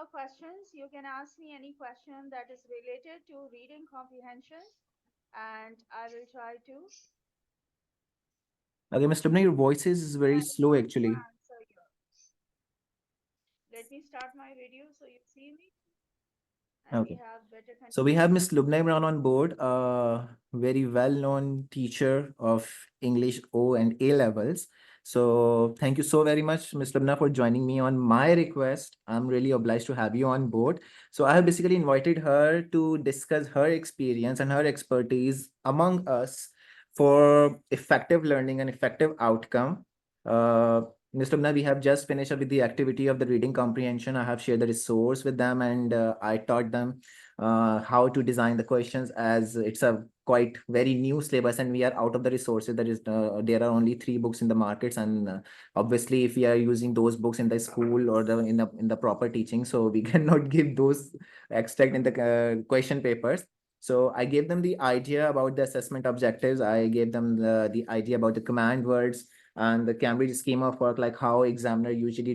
your questions. You can ask me any question that is related to reading comprehension, and I will try to Okay, Mr. Lubna, your voice is very slow try to actually. answer you. Let me start my video so you see me and we Okay. have better So we have connectivity. Miss Lubna Imran on board, a very well-known teacher of English O and A levels. So thank you so very much, Miss Lubna, for joining me on my request. I'm really obliged to have you on board. So I have basically invited her to discuss her experience and her expertise among us for effective learning and effective outcome. Uh, Ms. Lubna, we have just finished up with the activity of the reading comprehension. I have shared the resource with them and I taught them how to design the questions, as it's a quite very new syllabus and we are out of the resources. There are only 3 books in the markets, and obviously if we are using those books in the school or in the proper teaching, so we cannot give those extract in the question papers. So I gave them the idea about the assessment objectives. I gave them the idea about the command words and the Cambridge scheme of work, like how examiner usually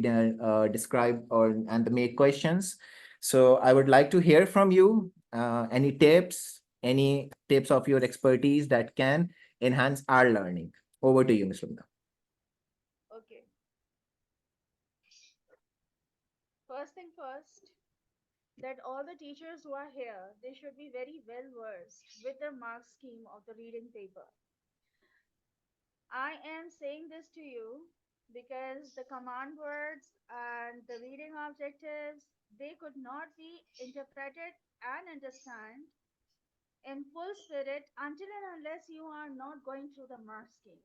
describe or and make questions. So I would like to hear from you any tips of your expertise that can enhance our learning. Over to you, Ms. Lubna. Okay. First thing first, that all the teachers who are here, they should be very well versed with the mark scheme of the reading paper. I am saying this to you because the command words and the reading objectives, they could not be interpreted and understand in full spirit until and unless you are not going through the mark scheme,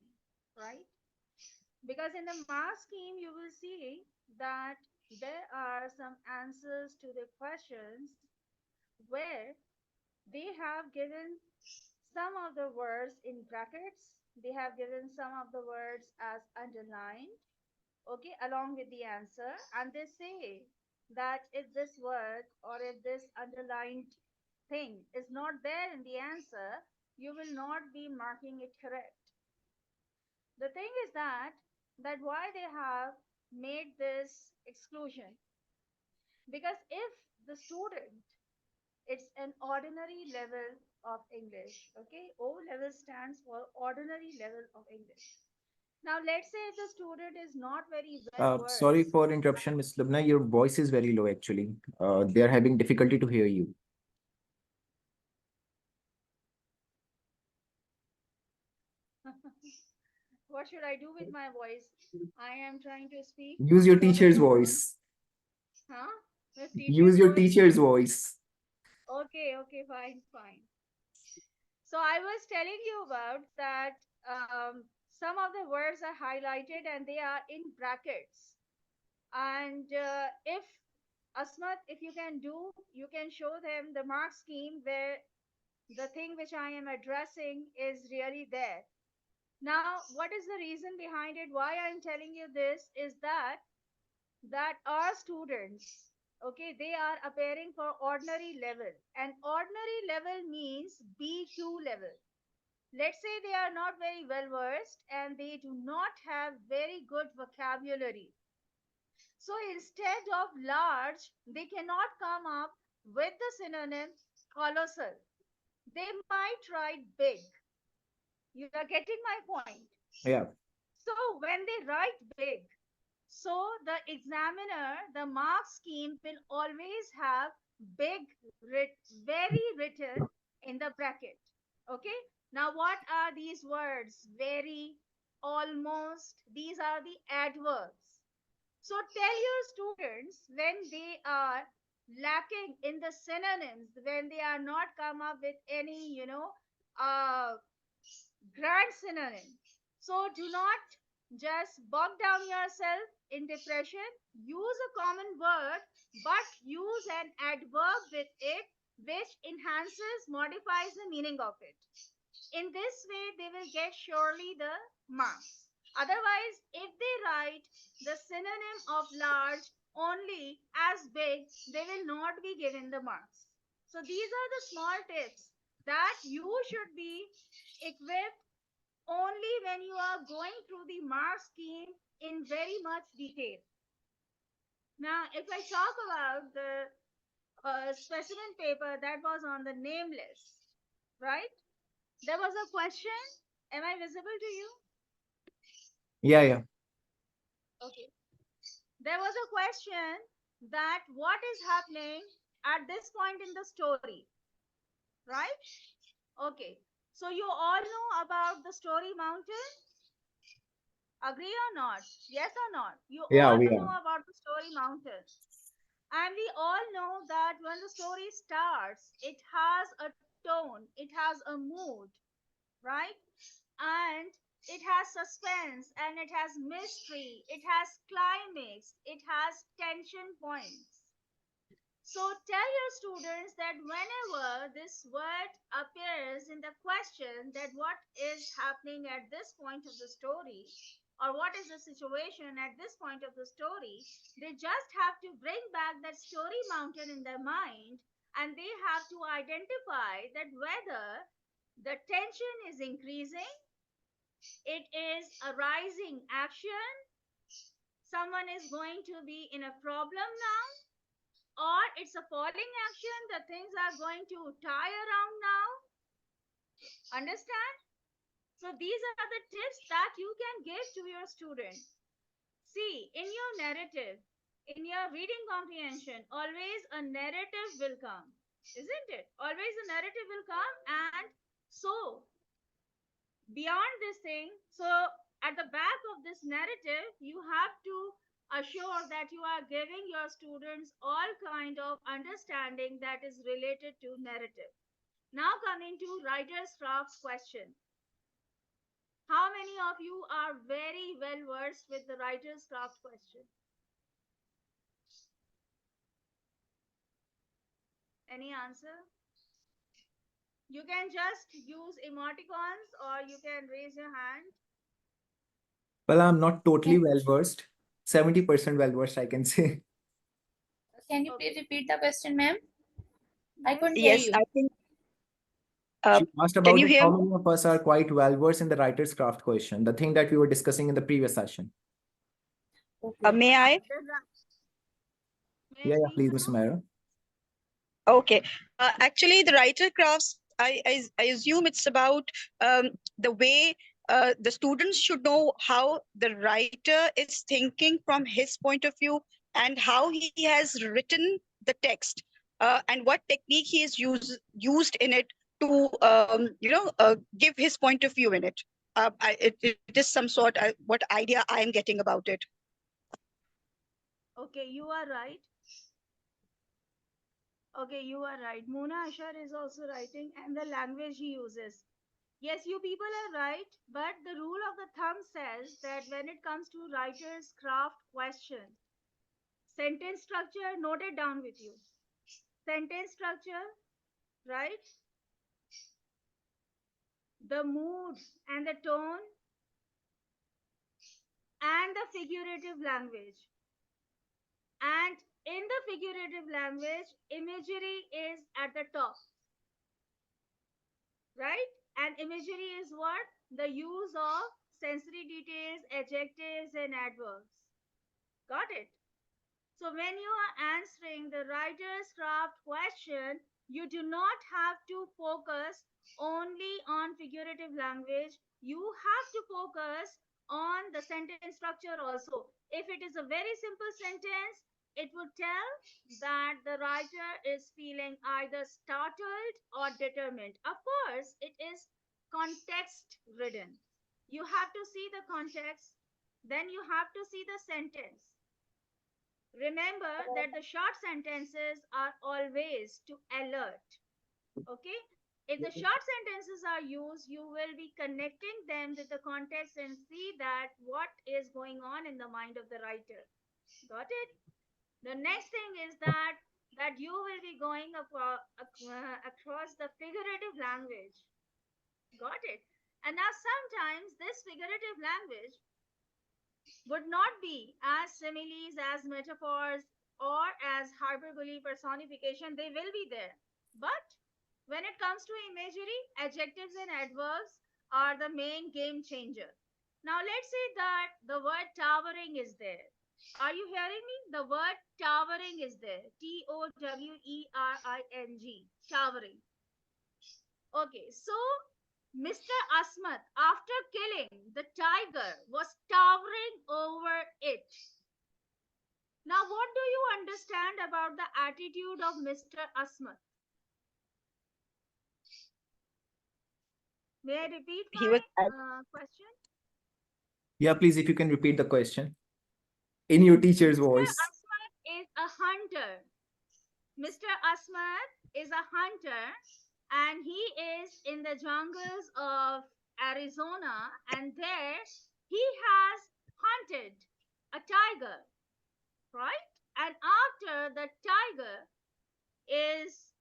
right? Because in the mark scheme, you will see that there are some answers to the questions where they have given some of the words in brackets, they have given some of the words as underlined, okay, along with the answer, and they say that if this word or if this underlined thing is not there in the answer, you will not be marking it correct. The thing is that why they have made this exclusion, because if the student, it's an ordinary level of English. Okay, O level stands for ordinary level of English. Now, let's say the student is not very well Sorry versed. for interruption, Ms. Lubna. Your voice is very low actually. They are having difficulty to hear you. What should I do with my voice? I am trying to speak Use your from the teacher's bottom. voice. Huh? The Use teacher's your voice? teacher's voice. Okay, okay, fine, fine. So I was telling you about that some of the words are highlighted and they are in brackets. And if Asmat, if you can do, you can show them the mark scheme where the thing which I am addressing is really there. Now, what is the reason behind it? Why I'm telling you this is that our students, okay, they are appearing for ordinary level, and ordinary level means B2 level. Let's say they are not very well versed and they do not have very good vocabulary. So instead of large, they cannot come up with the synonym colossal. They might write big. You are getting my point. Yeah. So when they write big, so the examiner, the mark scheme will always have big, very written in the bracket. Okay. Now, what are these words? Very, almost. These are the adverbs. So tell your students when they are lacking in the synonyms, when they are not come up with any, grand synonym. So do not just bog down yourself in depression. Use a common word, but use an adverb with it which enhances, modifies the meaning of it. In this way, they will get surely the marks. Otherwise, if they write the synonym of large only as big, they will not be given the marks. So these are the small tips that you should be equipped only when you are going through the mark scheme in very much detail. Now, if I talk about the specimen paper that was on the name list, right? There was a question. Am I visible to you? Yeah, yeah. Okay. There was a question that what is happening at this point in the story, right? Okay. So you all know about the story mountain? Agree or not? Yes or not? You Yeah, all we know are. about the story mountain. And we all know that when the story starts, it has a tone, it has a mood, right? And it has suspense and it has mystery, it has climax, it has tension points. So tell your students that whenever this word appears in the question, that what is happening at this point of the story, or what is the situation at this point of the story, they just have to bring back that story mountain in their mind, and they have to identify that whether the tension is increasing, it is a rising action, someone is going to be in a problem now, or it's a falling action, the things are going to tie around now. Understand? So these are the tips that you can give to your student. See, in your narrative, in your reading comprehension, always a narrative will come, isn't it? Always a narrative will come. And so beyond this thing, so at the back of this narrative, you have to assure that you are giving your students all kind of understanding that is related to narrative. Now coming to writer's craft question. How many of you are very well versed with the writer's craft question? Any answer? You can just use emoticons or you can raise your hand. Well, I'm not totally Can, well versed. 70% well versed, I can say. can you please Okay. repeat the question, ma'am? I Yes, couldn't hear yes. Yes, you. I think. She asked Can about you that hear how me? many of us are quite well versed in the writer's craft question, the thing that we were discussing in the previous session. Okay. May I? May I Yeah, yeah, speak please, Mr. now? Mehra. Okay. Actually, the writer crafts, I assume it's about the way the students should know how the writer is thinking from his point of view and how he has written the text and what technique he has used in it to, give his point of view in it. It is some sort what idea I am getting about it. Okay, you are right. Okay, you are right. Mona Ashar is also writing, and the language he uses. Yes, you people are right, but the rule of the thumb says that when it comes to writer's craft question, sentence structure, note it down with you. Sentence structure, right? The mood and the tone and the figurative language. And in the figurative language, imagery is at the top, right? And imagery is what? The use of sensory details, adjectives, and adverbs. Got it? So when you are answering the writer's craft question, you do not have to focus only on figurative language. You have to focus on the sentence structure also. If it is a very simple sentence, it would tell that the writer is feeling either startled or determined. Of course, it is context ridden. You have to see the context, then you have to see the sentence. Remember that the short sentences are always to alert. Okay? If the short sentences are used, you will be connecting them with the context and see that what is going on in the mind of the writer. Got it? The next thing is that you will be going across the figurative language. Got it? And now sometimes this figurative language would not be as similes, as metaphors, or as hyperbole personification. They will be there. But when it comes to imagery, adjectives and adverbs are the main game changer. Now let's say that the word towering is there. Are you hearing me? The word towering is there. Towering. Towering. Okay, so Mr. Asmat, after killing the tiger, was towering over it. Now, what do you understand about the attitude of Mr. Asmat? May I repeat He was my question? Yeah, please, if you can repeat the question in your teacher's Mr. voice. Asmat is a hunter. Mr. Asmat is a hunter and he is in the jungles of Arizona, and there he has hunted a tiger, right? And after the tiger is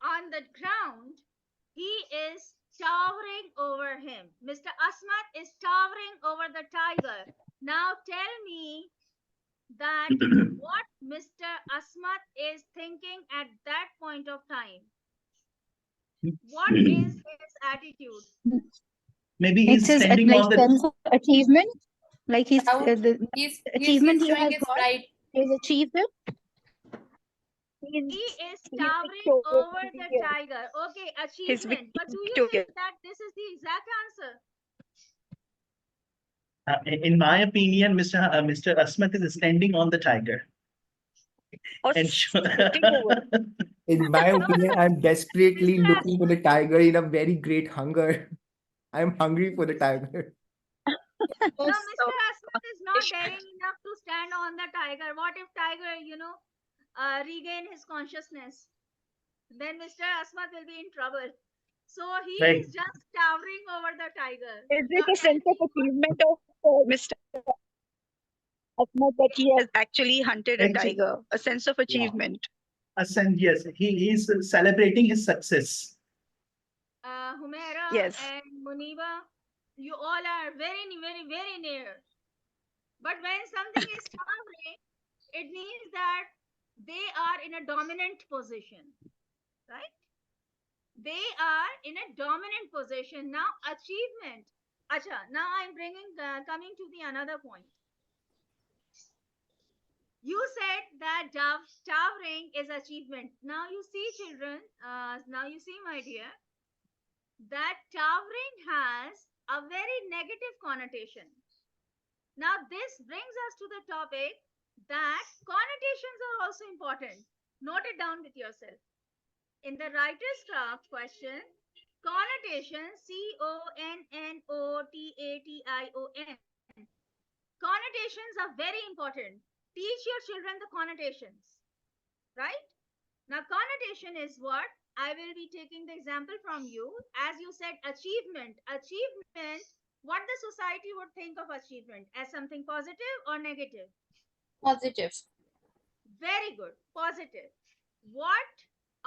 on the ground, he is towering over him. Mr. Asmat is towering over the tiger. Now tell me that what Mr. Asmat is thinking at that point of time. What is his attitude? Maybe It's he's his standing like on the sense of achievement. Like he's Proud. the He's achievement he showing has his got. pride. He's achieved it. He is He's towering showing over the it. tiger. Okay, his achievement. But do you victory. think that this is the exact answer? in my opinion, Mr. Asmat is standing on the tiger. Or And sitting over. In my opinion, I'm desperately Mr. looking for the tiger in a very great hunger. I'm hungry for the tiger. No, Yes, so Mr. Asmat is not daring enough to stand on the tiger. What if tiger, regain his consciousness? Then Mr. Asmat will be in trouble. So he Right. is just towering over the tiger. is Now it a tell sense of me, achievement of Mr. Asmat that he has actually hunted a Actually, tiger? A sense of achievement. yes, he is celebrating his success. Humaira Yes. and Muniba, you all are very, very, very near. But when something is towering, it means that they are in a dominant position, right? They are in a dominant position. Now, achievement. Acha, now I'm coming to the another point. You said that towering is achievement. Now you see, children, now you see, my dear, that towering has a very negative connotation. Now, this brings us to the topic that connotations are also important. Note it down with yourself. In the writer's craft question, connotation, connotation. Connotations are very important. Teach your children the connotations, right? Now, connotation is what? I will be taking the example from you. As you said, achievement. Achievement, what the society would think of achievement as something positive or negative? Positive. Very good. Positive. What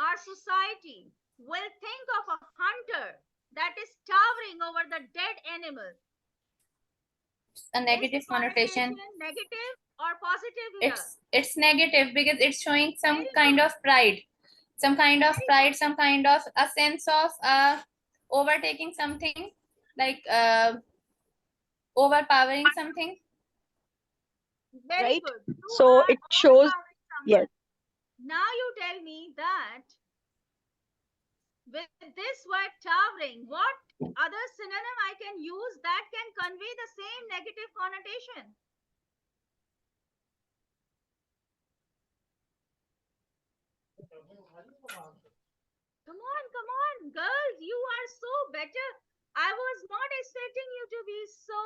our society will think of a hunter that is towering over the dead animal? A Is negative the connotation connotation. negative or positive here? It's negative because it's showing some Very kind good. of pride. Some kind of Very pride, good. some kind of a sense of overtaking something, like overpowering something. Very Right? good. You So are it shows, overpowering yes. someone. Now you tell me that with this word towering, what other synonym I can use that can convey the same negative connotation? Come on, girls, you are so better. I was not expecting you to be so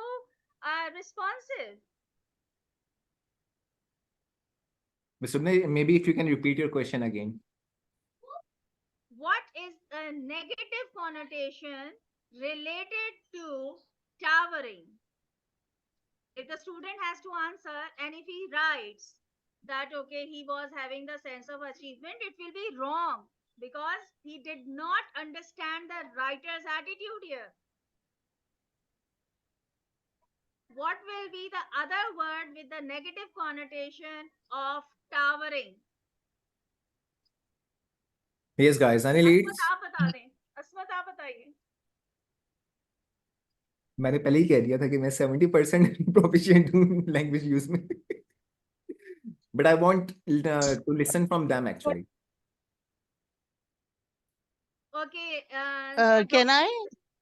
responsive. Mr. Subne, maybe if you can repeat your question again. What is a negative connotation related to towering? If the student has to answer and if he writes that, okay, he was having the sense of achievement, it will be wrong because he did not understand the writer's attitude here. What will be the other word with the negative connotation of towering? Yes, guys. Anil, Asmat, आप बता दें. Asmat, आप बताइए. मैंने पहले ही कह दिया था कि मैं 70% proficient हूँ language use में. But I want to listen from them actually. Okay. Can I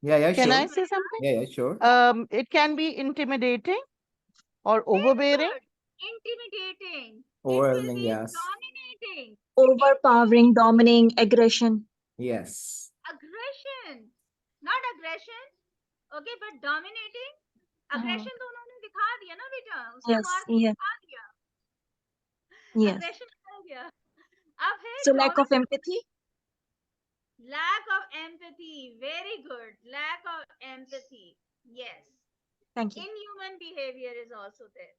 Yeah, can I sure. say something? Yeah, sure. It can be intimidating or Very overbearing. good. Intimidating. It will Overwhelming, be yes. dominating. Overpowering, dominating, aggression. Yes. Aggression. Not aggression. Okay, but dominating. Aggression तो उन्होंने दिखा दिया ना बेटा, उसका Yes, mark yes, दिखा दिया. yes. Aggression हो गया. अब है So lack of dominant. empathy. Lack of empathy. Very good. Lack of empathy. Yes. Thank you. Inhuman behavior is also there.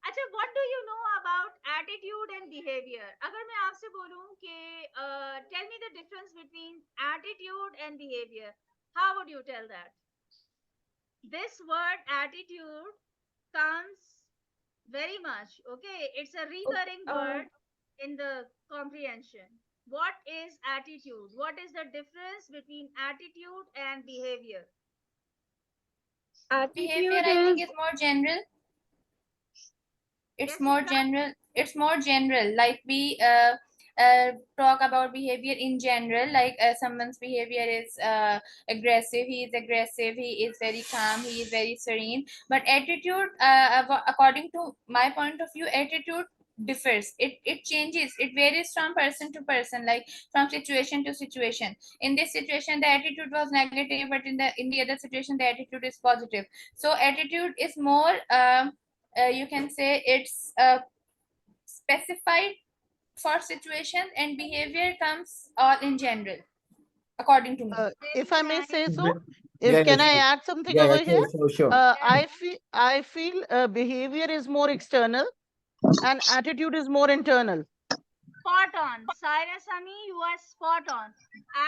अच्छा, what do you know about attitude and behavior? अगर मैं आपसे बोलूं कि tell me the difference between attitude and behavior, how would you tell that? This word attitude comes very much, okay? It's a recurring word in the comprehension. What is attitude? What is the difference between attitude and behavior? Behavior, Attitude I think, is is more general. It's Yes, more Imran? general. It's more general. Like we talk about behavior in general. Like someone's behavior is aggressive. He is aggressive. He is very calm. He is very serene. But attitude, according to my point of view, attitude differs. It changes. It varies from person to person. Like from situation to situation. In this situation, the attitude was negative, but in the other situation, the attitude is positive. So attitude is more. You can say it's specified for situation, and behavior comes all in general, according to me. If Very I may say nice. so, Yeah, can I sure. add something Yeah, over sure, here? sure, sure. I feel behavior is more external and attitude is more internal. Spot on. Cyrus Ami, you are spot on.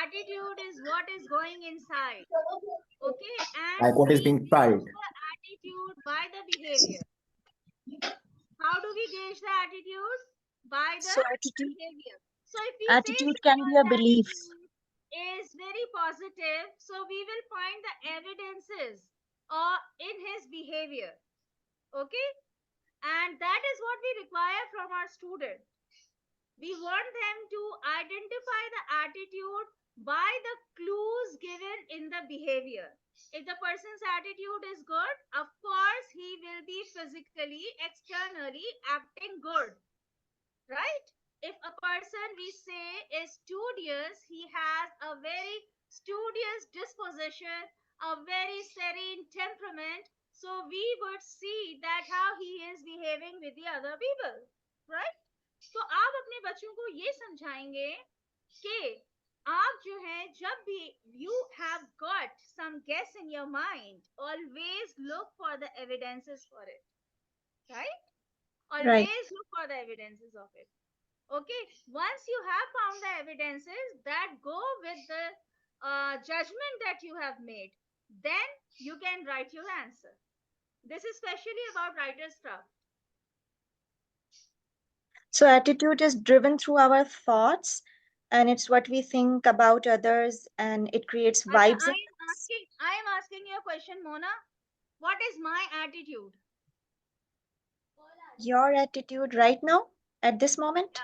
Attitude is what is going inside. Okay, and Like what is we being gauge tried. the attitude by the behavior. How do we gauge the attitude? By the so attitude. behavior. So if we say Attitude can be a someone's belief. attitude is very positive, so we will find the evidences in his behavior. Okay, and that is what we require from our student. We want them to identify the attitude by the clues given in the behavior. If the person's attitude is good, of course, he will be physically, externally acting good, right? If a person we say is studious, he has a very studious disposition, a very serene temperament. So we would see that how he is behaving with the other people, right? तो आप अपने बच्चों को ये समझाएंगे कि आप जो है जब भी you have got some guess in your mind, always look for the evidences for it, right? Right. Always look for the evidences of it. Okay, once you have found the evidences that go with the judgment that you have made, then you can write your answer. This is especially about writer's craft. So attitude is driven through our thoughts, and it's what we think about others, and it creates Acha, vibes. I am asking you a question, Mona. What is my attitude? Your attitude right now, at this moment,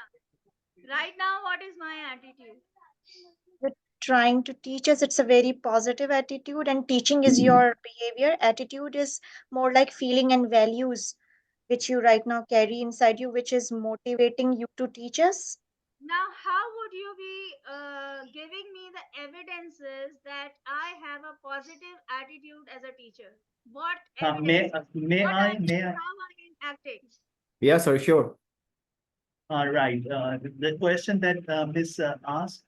Right now, what is my attitude? you're trying to teach us. It's a very positive attitude, and teaching is your behavior. Attitude is more like feeling and values, which you right now carry inside you, which is motivating you to teach us. Now, how would you be giving me the evidences that I have a positive attitude as a teacher? What evidence? May What I, are may you, I? how are you acting? Yeah, sir, sure. Right. The question that Miss asked,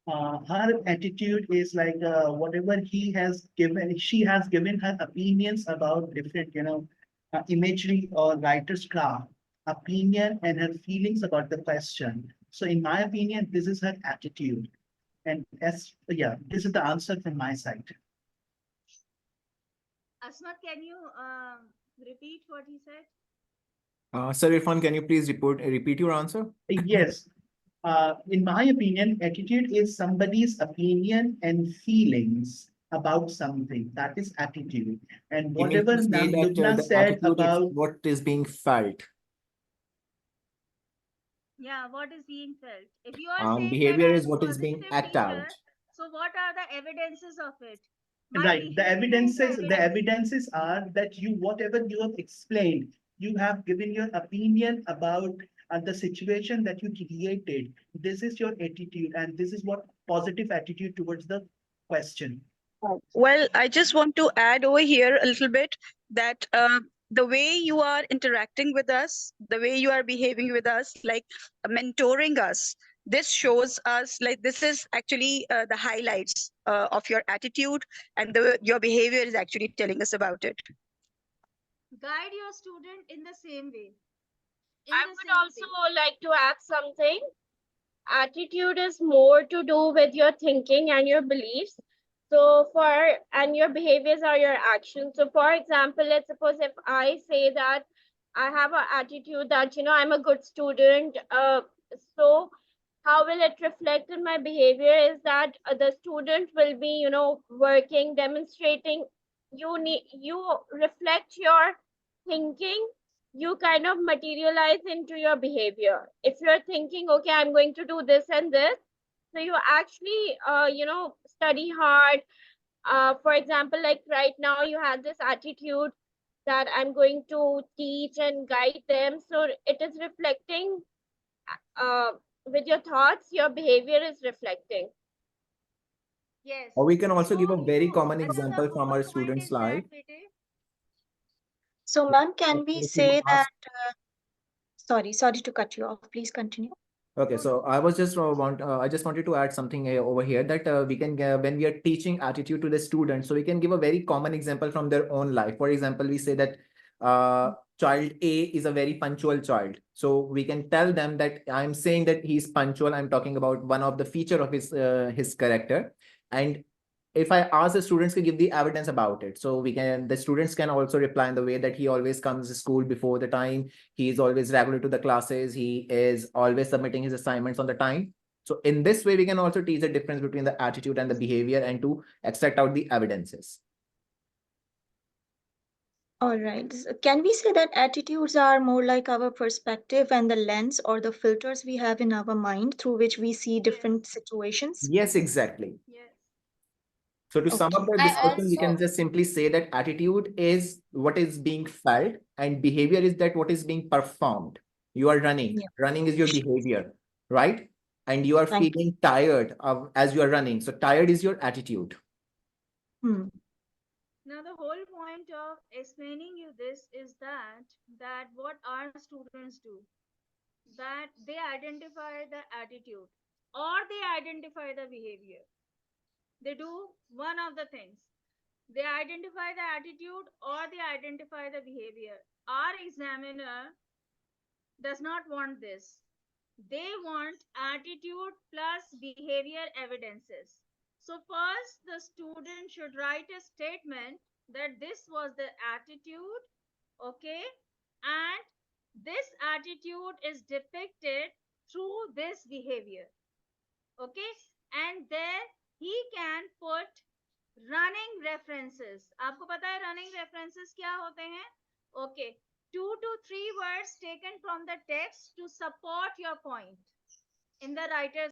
her attitude is like whatever he has given, she has given her opinions about different, imagery or writer's craft, opinion and her feelings about the question. So in my opinion, this is her attitude. And yeah, this is the answer from my side. Asmat, can you repeat what he said? Sir Irfan, can you please repeat your answer? Yes. In my opinion, attitude is somebody's opinion and feelings about something. That is attitude. And You mean whatever to say that Lubna the said attitude is about, what is being felt? Yeah, what is being felt? If you are saying that Behavior I am is a what is being positive act teacher, out. so what are the evidences of it? My right, behavior is the the evidence. evidences are that you, whatever you have explained, you have given your opinion about the situation that you created. This is your attitude, and this is what positive attitude towards the question. Well, I just want to add over here a little bit that the way you are interacting with us, the way you are behaving with us, like mentoring us, this shows us like this is actually the highlights of your attitude, and your behavior is actually telling us about it. Guide your student in the same way. I would also like to add something. Attitude is more to do with your thinking and your beliefs. And your behaviors are your actions. So for example, let's suppose if I say that I have an attitude that, I'm a good student. So how will it reflect in my behavior is that the student will be, working, demonstrating. You reflect your thinking, you kind of materialize into your behavior. If you're thinking, okay, I'm going to do this and this, so you actually study hard. For example, like right now you had this attitude that I'm going to teach and guide them, so it is reflecting uh, with your thoughts, your behavior is reflecting. Yes. Or we can also So, give a very common Asad, the example from whole our point students' is that, life. bete, So, ma'am, can we If you say ask. that? Sorry to cut you off. Please continue. Okay, no, so no. I just wanted to add something over here that we can when we are teaching attitude to the students, so we can give a very common example from their own life. For example, we say that child A is a very punctual child, so we can tell them that I'm saying that he's punctual. I'm talking about one of the feature of his character, and if I ask the students to give the evidence about it, so the students can also reply in the way that he always comes to school before the time, he is always regular to the classes, he is always submitting his assignments on the time. So in this way, we can also teach the difference between the attitude and the behavior and to extract out the evidences. All right. Can we say that attitudes are more like our perspective and the lens or the filters we have in our mind through which we see different situations? Yes, exactly. Yes. So to sum up Okay. the I discussion, we can also just simply say that attitude is what is being felt and behavior is that what is being performed. You are running. Yeah. Running is your behavior, right? And you are Thank you. feeling tired as you are running. So tired is your attitude. Hmm. Now, the whole point of explaining you this is that what our students do, that they identify the attitude or they identify the behavior. They do one of the things. They identify the attitude or they identify the behavior. Our examiner does not want this. They want attitude plus behavior evidences. So, first, the student should write a statement that this was the attitude, okay, and this attitude is depicted through this behavior, okay, and there he can put running references. आपको पता है running references क्या होते हैं? Okay, 2 to 3 words taken from the text to support your point in the writer's